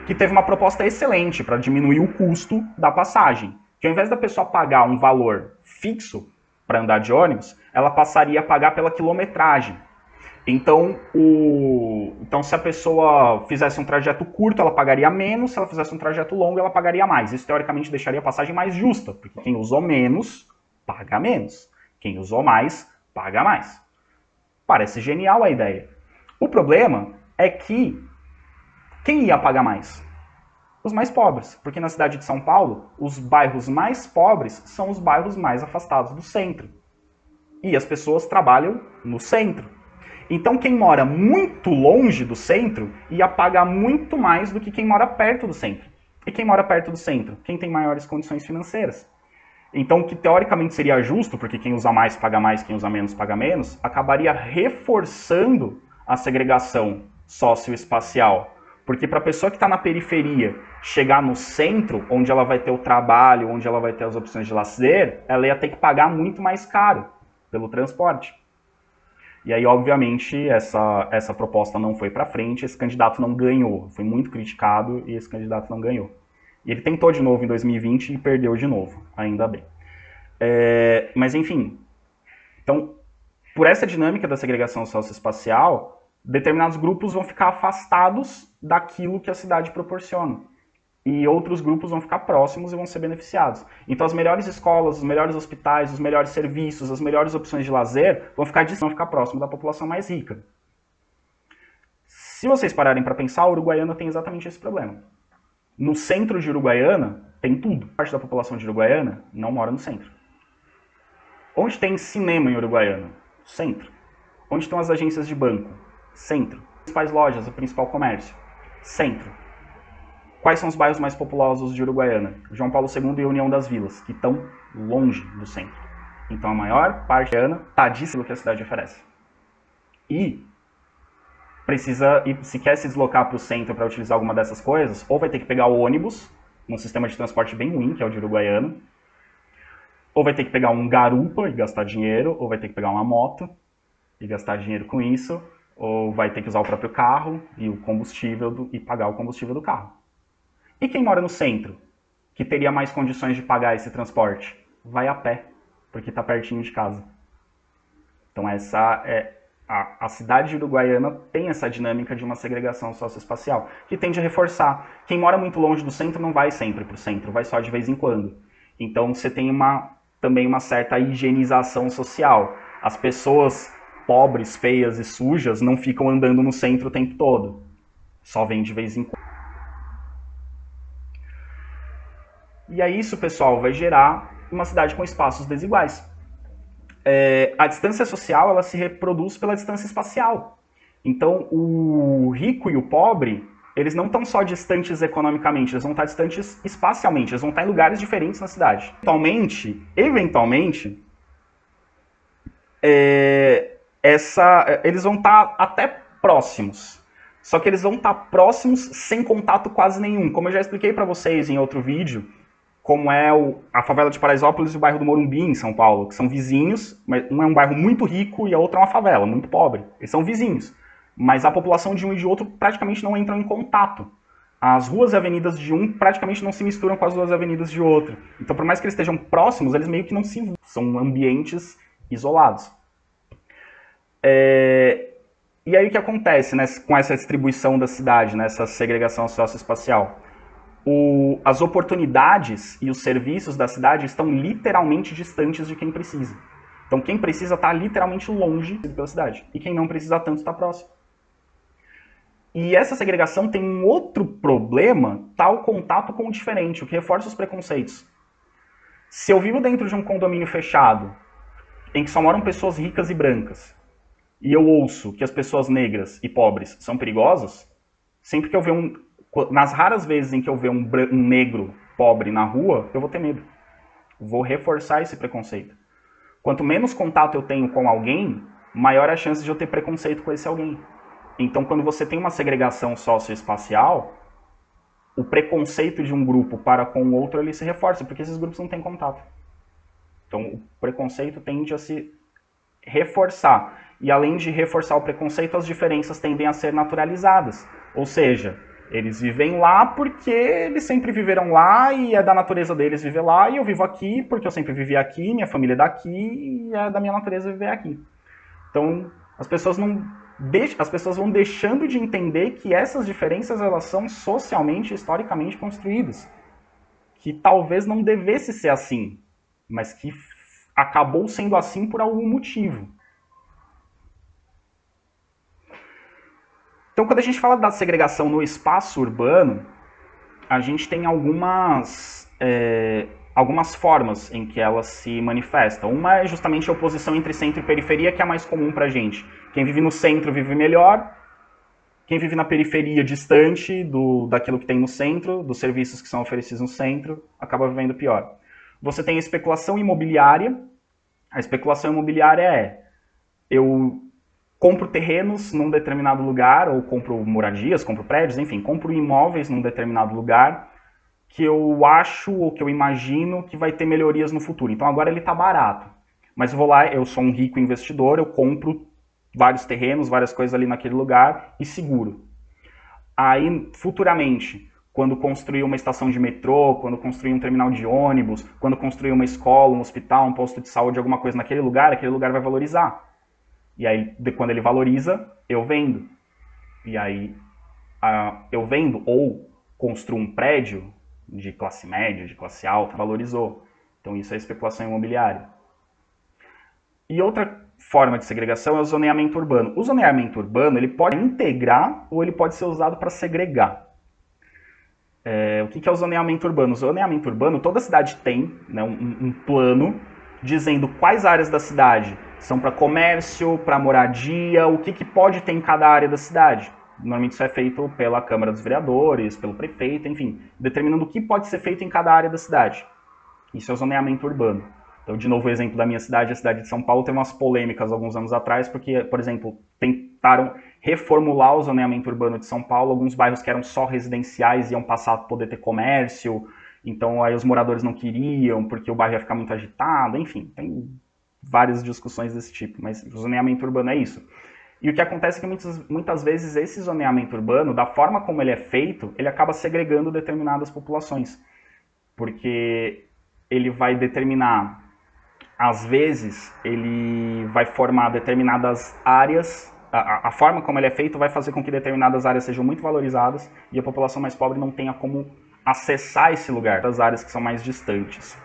que teve uma proposta excelente para diminuir o custo da passagem. Que ao invés da pessoa pagar um valor fixo para andar de ônibus, ela passaria a pagar pela quilometragem. Então, se a pessoa fizesse um trajeto curto, ela pagaria menos. Se ela fizesse um trajeto longo, ela pagaria mais. Isso, teoricamente, deixaria a passagem mais justa, porque quem usou menos, paga menos. Quem usou mais, paga mais. Parece genial a ideia. O problema é que quem ia pagar mais? Os mais pobres. Porque na cidade de São Paulo, os bairros mais pobres são os bairros mais afastados do centro. E as pessoas trabalham no centro. Então quem mora muito longe do centro ia pagar muito mais do que quem mora perto do centro. E quem mora perto do centro? Quem tem maiores condições financeiras. Então o que teoricamente seria justo, porque quem usa mais paga mais, quem usa menos paga menos, acabaria reforçando a segregação socioespacial. Porque para a pessoa que está na periferia chegar no centro, onde ela vai ter o trabalho, onde ela vai ter as opções de lazer, ela ia ter que pagar muito mais caro pelo transporte. E aí, obviamente, essa proposta não foi para frente, esse candidato não ganhou. Foi muito criticado e esse candidato não ganhou. E ele tentou de novo em 2020 e perdeu de novo, ainda bem. Mas, enfim, então, por essa dinâmica da segregação socioespacial, determinados grupos vão ficar afastados daquilo que a cidade proporciona. E outros grupos vão ficar próximos e vão ser beneficiados. Então as melhores escolas, os melhores hospitais, os melhores serviços, as melhores opções de lazer vão ficar próximo da população mais rica. Se vocês pararem para pensar, Uruguaiana tem exatamente esse problema. No centro de Uruguaiana tem tudo. Parte da população de Uruguaiana não mora no centro. Onde tem cinema em Uruguaiana? Centro. Onde estão as agências de banco? Centro. As principais lojas, o principal comércio? Centro. Quais são os bairros mais populosos de Uruguaiana? João Paulo II e União das Vilas, que estão longe do centro. Então a maior parte da Uruguaiana está disso que a cidade oferece. E se quer se deslocar para o centro para utilizar alguma dessas coisas, ou vai ter que pegar o ônibus, num sistema de transporte bem ruim, que é o de Uruguaiana, ou vai ter que pegar um garupa e gastar dinheiro, ou vai ter que pegar uma moto e gastar dinheiro com isso, ou vai ter que usar o próprio carro e o combustível e pagar o combustível do carro. E quem mora no centro, que teria mais condições de pagar esse transporte? Vai a pé, porque está pertinho de casa. Então a cidade uruguaiana tem essa dinâmica de uma segregação socioespacial, que tende a reforçar. Quem mora muito longe do centro não vai sempre para o centro, vai só de vez em quando. Então você tem também uma certa higienização social. As pessoas pobres, feias e sujas não ficam andando no centro o tempo todo. Só vem de vez em quando. E aí isso, pessoal, vai gerar uma cidade com espaços desiguais. A distância social ela se reproduz pela distância espacial. Então, o rico e o pobre, eles não estão só distantes economicamente, eles vão estar distantes espacialmente, eles vão estar em lugares diferentes na cidade. Eventualmente, eles vão estar até próximos. Só que eles vão estar próximos sem contato quase nenhum. Como eu já expliquei para vocês em outro vídeo, como é a favela de Paraisópolis e o bairro do Morumbi, em São Paulo, que são vizinhos, mas um é um bairro muito rico e a outra é uma favela, muito pobre. Eles são vizinhos, mas a população de um e de outro praticamente não entram em contato. As ruas e avenidas de um praticamente não se misturam com as ruas e avenidas de outro. Então, por mais que eles estejam próximos, eles meio que não se... são ambientes isolados. E aí o que acontece, né, com essa distribuição da cidade, nessa segregação socioespacial? As oportunidades e os serviços da cidade estão literalmente distantes de quem precisa. Então quem precisa está literalmente longe pela cidade. E quem não precisa tanto está próximo. E essa segregação tem um outro problema, tal contato com o diferente, o que reforça os preconceitos. Se eu vivo dentro de um condomínio fechado, em que só moram pessoas ricas e brancas, e eu ouço que as pessoas negras e pobres são perigosas, sempre que eu ver nas raras vezes em que eu ver um negro pobre na rua, eu vou ter medo. Vou reforçar esse preconceito. Quanto menos contato eu tenho com alguém, maior a chance de eu ter preconceito com esse alguém. Então, quando você tem uma segregação socioespacial, o preconceito de um grupo para com o outro ele se reforça, porque esses grupos não têm contato. Então, o preconceito tende a se reforçar. E além de reforçar o preconceito, as diferenças tendem a ser naturalizadas. Ou seja, eles vivem lá porque eles sempre viveram lá e é da natureza deles viver lá, e eu vivo aqui porque eu sempre vivi aqui, minha família é daqui e é da minha natureza viver aqui. Então, as pessoas vão deixando de entender que essas diferenças elas são socialmente, historicamente construídas. Que talvez não devesse ser assim, mas que acabou sendo assim por algum motivo. Então, quando a gente fala da segregação no espaço urbano, a gente tem algumas formas em que ela se manifesta. Uma é justamente a oposição entre centro e periferia, que é a mais comum pra gente. Quem vive no centro vive melhor, quem vive na periferia, distante daquilo que tem no centro, dos serviços que são oferecidos no centro, acaba vivendo pior. Você tem a especulação imobiliária. A especulação imobiliária eu compro terrenos num determinado lugar, ou compro moradias, compro prédios, enfim, compro imóveis num determinado lugar que eu acho ou que eu imagino que vai ter melhorias no futuro. Então agora ele está barato. Mas eu vou lá, eu sou um rico investidor, eu compro vários terrenos, várias coisas ali naquele lugar e seguro. Aí, futuramente, quando construir uma estação de metrô, quando construir um terminal de ônibus, quando construir uma escola, um hospital, um posto de saúde, alguma coisa naquele lugar, aquele lugar vai valorizar. E aí, quando ele valoriza, eu vendo. E aí, eu vendo ou construo um prédio de classe média, de classe alta, valorizou. Então isso é especulação imobiliária. E outra forma de segregação é o zoneamento urbano. O zoneamento urbano ele pode integrar ou ele pode ser usado para segregar. O que é o zoneamento urbano? O zoneamento urbano, toda cidade tem, né, um plano dizendo quais áreas da cidade são para comércio, para moradia, o que pode ter em cada área da cidade. Normalmente isso é feito pela Câmara dos Vereadores, pelo prefeito, enfim, determinando o que pode ser feito em cada área da cidade. Isso é o zoneamento urbano. Então, de novo, o exemplo da minha cidade, a cidade de São Paulo, teve umas polêmicas alguns anos atrás, porque, por exemplo, tentaram reformular o zoneamento urbano de São Paulo, alguns bairros que eram só residenciais iam passar a poder ter comércio, então aí os moradores não queriam, porque o bairro ia ficar muito agitado, enfim, tem várias discussões desse tipo, mas o zoneamento urbano é isso. E o que acontece é que muitas vezes esse zoneamento urbano, da forma como ele é feito, ele acaba segregando determinadas populações. Porque ele vai determinar às vezes, ele vai formar determinadas áreas, a forma como ele é feito vai fazer com que determinadas áreas sejam muito valorizadas e a população mais pobre não tenha como acessar esse lugar, das áreas que são mais distantes.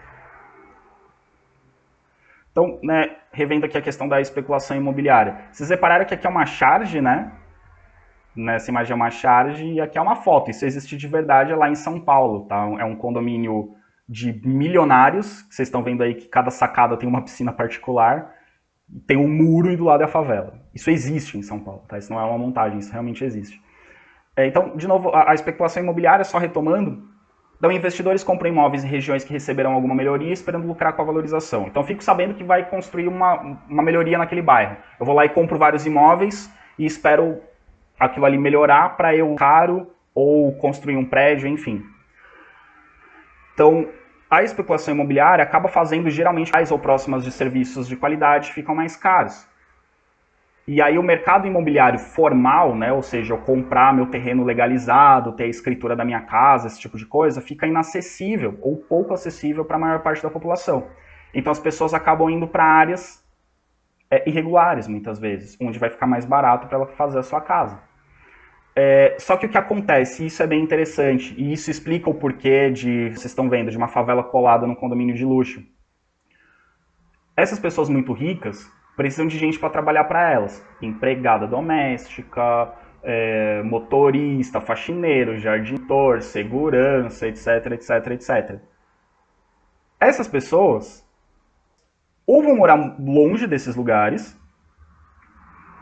Então, né, revendo aqui a questão da especulação imobiliária. Vocês repararam que aqui é uma charge, né? Nessa imagem é uma charge e aqui é uma foto. Isso existe de verdade, é lá em São Paulo, tá? É um condomínio de milionários. Vocês estão vendo aí que cada sacada tem uma piscina particular. Tem um muro e do lado é a favela. Isso existe em São Paulo, tá? Isso não é uma montagem, isso realmente existe. Então, de novo, a especulação imobiliária, só retomando, então investidores compram imóveis em regiões que receberão alguma melhoria esperando lucrar com a valorização. Então, fico sabendo que vai construir uma melhoria naquele bairro. Eu vou lá e compro vários imóveis e espero aquilo ali melhorar para eu caro ou construir um prédio, enfim. Então, a especulação imobiliária acaba fazendo geralmente áreas ou próximas de serviços de qualidade ficam mais caros. E aí o mercado imobiliário formal, né, ou seja, eu comprar meu terreno legalizado, ter a escritura da minha casa, esse tipo de coisa, fica inacessível ou pouco acessível para a maior parte da população. Então as pessoas acabam indo para áreas irregulares, muitas vezes, onde vai ficar mais barato para ela fazer a sua casa. Só que o que acontece, isso é bem interessante, e isso explica o porquê vocês estão vendo, de uma favela colada num condomínio de luxo. Essas pessoas muito ricas precisam de gente para trabalhar para elas. Empregada doméstica, motorista, faxineiro, jardineiro, segurança, etc, etc, etc. Essas pessoas ou vão morar longe desses lugares,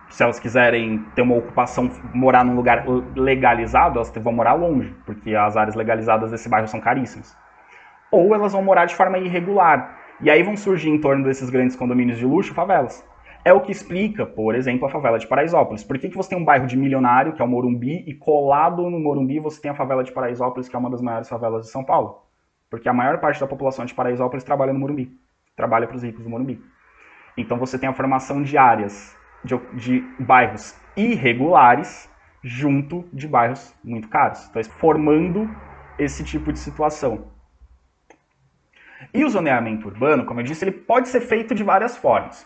se elas quiserem ter uma ocupação, morar num lugar legalizado, elas vão morar longe, porque as áreas legalizadas desse bairro são caríssimas. Ou elas vão morar de forma irregular. E aí vão surgir em torno desses grandes condomínios de luxo, favelas. É o que explica, por exemplo, a favela de Paraisópolis. Por que você tem um bairro de milionário, que é o Morumbi, e colado no Morumbi você tem a favela de Paraisópolis, que é uma das maiores favelas de São Paulo? Porque a maior parte da população de Paraisópolis trabalha no Morumbi. Trabalha para os ricos do Morumbi. Então você tem a formação de áreas, de bairros irregulares, junto de bairros muito caros. Então, formando esse tipo de situação. E o zoneamento urbano, como eu disse, ele pode ser feito de várias formas.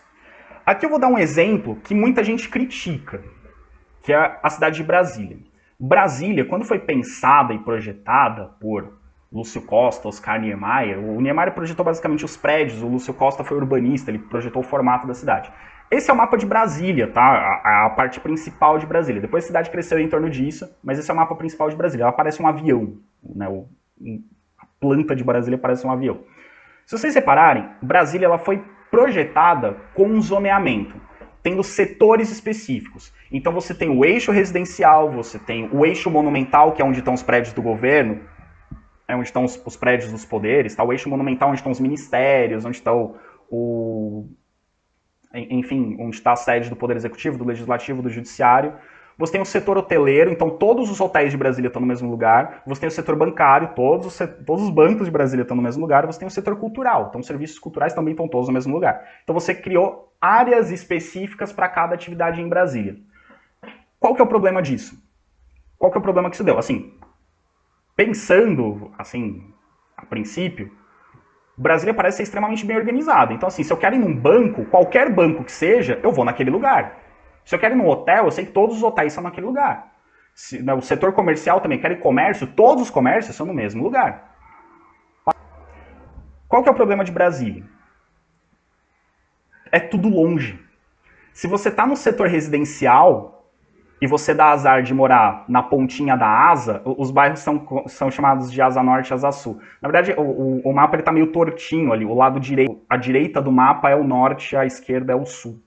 Aqui eu vou dar um exemplo que muita gente critica, que é a cidade de Brasília. Brasília, quando foi pensada e projetada por Lúcio Costa, Oscar Niemeyer, o Niemeyer projetou basicamente os prédios, o Lúcio Costa foi urbanista, ele projetou o formato da cidade. Esse é o mapa de Brasília, tá? A parte principal de Brasília. Depois a cidade cresceu em torno disso, mas esse é o mapa principal de Brasília. Ela parece um avião, né? A planta de Brasília parece um avião. Se vocês repararem, Brasília ela foi projetada com um zoneamento, tendo setores específicos. Então você tem o eixo residencial, você tem o eixo monumental, que é onde estão os prédios do governo, é onde estão os prédios dos poderes, tá? O eixo monumental onde estão os ministérios, onde está enfim, onde está a sede do Poder Executivo, do Legislativo, do Judiciário. Você tem o setor hoteleiro, então todos os hotéis de Brasília estão no mesmo lugar. Você tem o setor bancário, todos os bancos de Brasília estão no mesmo lugar. Você tem o setor cultural, então os serviços culturais também estão todos no mesmo lugar. Então você criou áreas específicas para cada atividade em Brasília. Qual que é o problema disso? Qual que é o problema que isso deu? Assim, pensando, assim, a princípio, Brasília parece ser extremamente bem organizado. Então, assim, se eu quero ir num banco, qualquer banco que seja, eu vou naquele lugar. Se eu quero ir num hotel, eu sei que todos os hotéis são naquele lugar. O setor comercial também, quero ir comércio, todos os comércios são no mesmo lugar. Qual que é o problema de Brasília? É tudo longe. Se você está no setor residencial e você dá azar de morar na pontinha da asa, os bairros são chamados de asa norte e asa sul. Na verdade, o mapa está meio tortinho ali. O lado direito, a direita do mapa é o norte, a esquerda é o sul.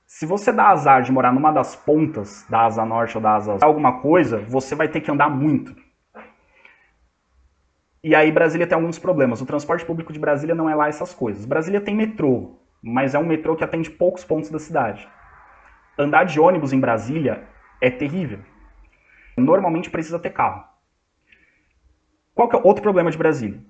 Se você dá azar de morar numa das pontas da asa norte ou da asa sul, alguma coisa, você vai ter que andar muito. E aí Brasília tem alguns problemas. O transporte público de Brasília não é lá essas coisas. Brasília tem metrô, mas é um metrô que atende poucos pontos da cidade. Andar de ônibus em Brasília é terrível. Normalmente precisa ter carro. Qual que é outro problema de Brasília?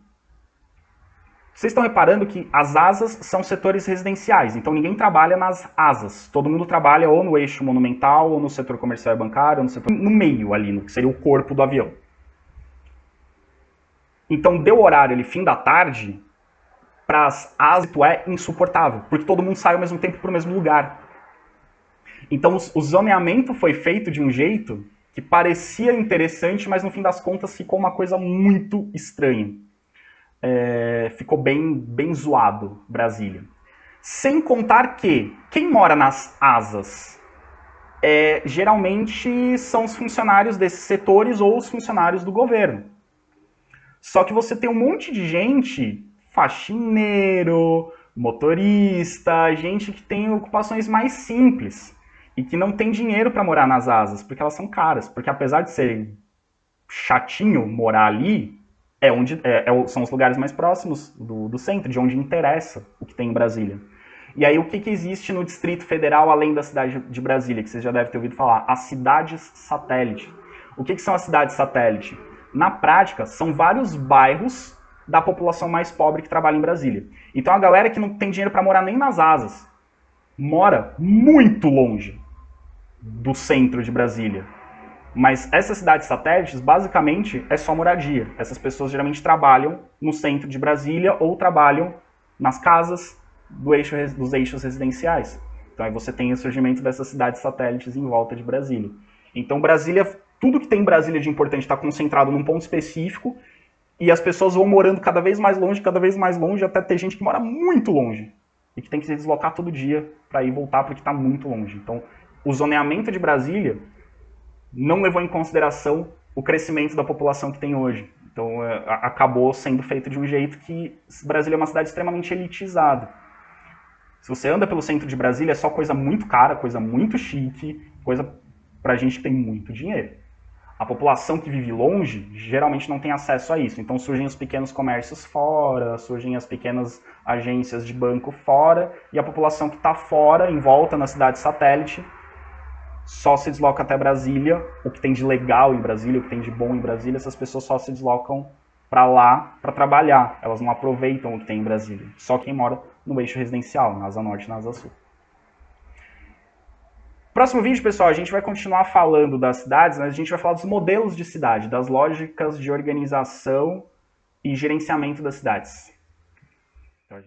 Vocês estão reparando que as asas são setores residenciais, então ninguém trabalha nas asas. Todo mundo trabalha ou no eixo monumental, ou no setor comercial e bancário, ou no setor no meio ali, no que seria o corpo do avião. Então deu horário ali, fim da tarde, para as asas é insuportável, porque todo mundo sai ao mesmo tempo para o mesmo lugar. Então o zoneamento foi feito de um jeito que parecia interessante, mas no fim das contas ficou uma coisa muito estranha. Ficou bem zoado Brasília. Sem contar que quem mora nas asas geralmente são os funcionários desses setores ou os funcionários do governo. Só que você tem um monte de gente, faxineiro, motorista, gente que tem ocupações mais simples e que não tem dinheiro para morar nas asas, porque elas são caras. Porque apesar de ser chatinho morar ali, são os lugares mais próximos do centro, de onde interessa o que tem em Brasília. E aí o que existe no Distrito Federal, além da cidade de Brasília, que vocês já devem ter ouvido falar? As cidades satélite. O que são as cidades satélite? Na prática, são vários bairros da população mais pobre que trabalha em Brasília. Então a galera que não tem dinheiro para morar nem nas asas, mora muito longe do centro de Brasília. Mas essas cidades satélites, basicamente, é só moradia. Essas pessoas geralmente trabalham no centro de Brasília ou trabalham nas casas dos eixos residenciais. Então aí você tem o surgimento dessas cidades satélites em volta de Brasília. Então Brasília, tudo que tem em Brasília de importante está concentrado num ponto específico e as pessoas vão morando cada vez mais longe, até ter gente que mora muito longe e que tem que se deslocar todo dia para ir voltar porque está muito longe. Então o zoneamento de Brasília não levou em consideração o crescimento da população que tem hoje. Então acabou sendo feito de um jeito que Brasília é uma cidade extremamente elitizada. Se você anda pelo centro de Brasília, é só coisa muito cara, coisa muito chique, coisa pra gente que tem muito dinheiro. A população que vive longe geralmente não tem acesso a isso. Então surgem os pequenos comércios fora, surgem as pequenas agências de banco fora, e a população que está fora, em volta, na cidade satélite, só se desloca até Brasília. O que tem de legal em Brasília, o que tem de bom em Brasília, essas pessoas só se deslocam para lá para trabalhar. Elas não aproveitam o que tem em Brasília. Só quem mora no eixo residencial, na Asa Norte e na Asa Sul. Próximo vídeo, pessoal, a gente vai continuar falando das cidades, mas a gente vai falar dos modelos de cidade, das lógicas de organização e gerenciamento das cidades. Então,